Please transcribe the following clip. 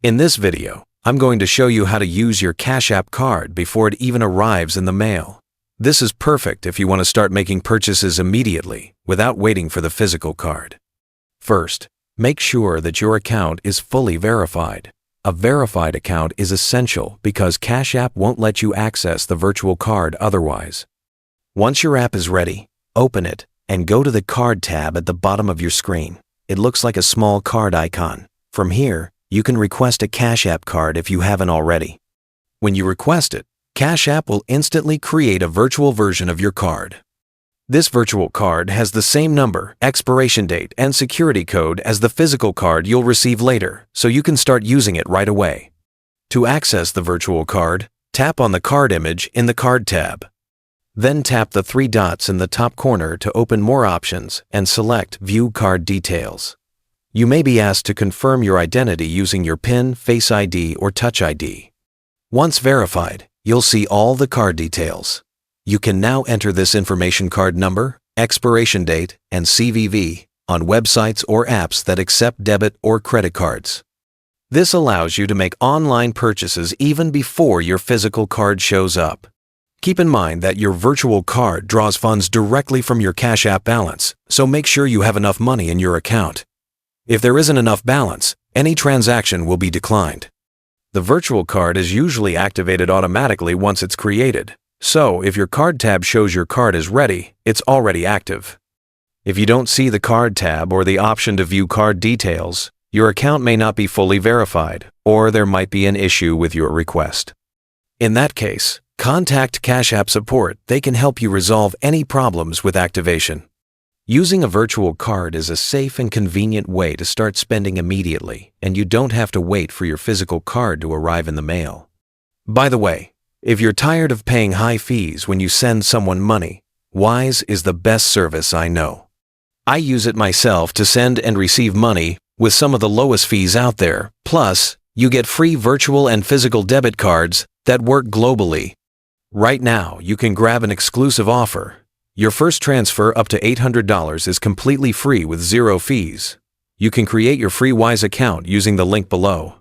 In this video, I'm going to show you how to use your Cash App card before it even arrives in the mail. This is perfect if you want to start making purchases immediately without waiting for the physical card. First, make sure that your account is fully verified. A verified account is essential because Cash App won't let you access the virtual card otherwise. Once your app is ready, open it and go to the Card tab at the bottom of your screen. It looks like a small card icon. From here, you can request a Cash App card if you haven't already. When you request it, Cash App will instantly create a virtual version of your card. This virtual card has the same number, expiration date, and security code as the physical card you'll receive later, so you can start using it right away. To access the virtual card, tap on the card image in the Card tab. Then tap the three dots in the top corner to open more options and select View Card Details. You may be asked to confirm your identity using your PIN, Face ID, or Touch ID. Once verified, you'll see all the card details. You can now enter this information: card number, expiration date, and CVV on websites or apps that accept debit or credit cards. This allows you to make online purchases even before your physical card shows up. Keep in mind that your virtual card draws funds directly from your Cash App balance, so make sure you have enough money in your account. If there isn't enough balance, any transaction will be declined. The virtual card is usually activated automatically once it's created, so if your Card tab shows your card is ready, it's already active. If you don't see the Card tab or the option to view card details, your account may not be fully verified, or there might be an issue with your request. In that case, contact Cash App support. They can help you resolve any problems with activation. Using a virtual card is a safe and convenient way to start spending immediately, and you don't have to wait for your physical card to arrive in the mail. By the way, if you're tired of paying high fees when you send someone money, Wise is the best service I know. I use it myself to send and receive money with some of the lowest fees out there. Plus, you get free virtual and physical debit cards that work globally. Right now, you can grab an exclusive offer. Your first transfer up to $800 is completely free with zero fees. You can create your free Wise account using the link below.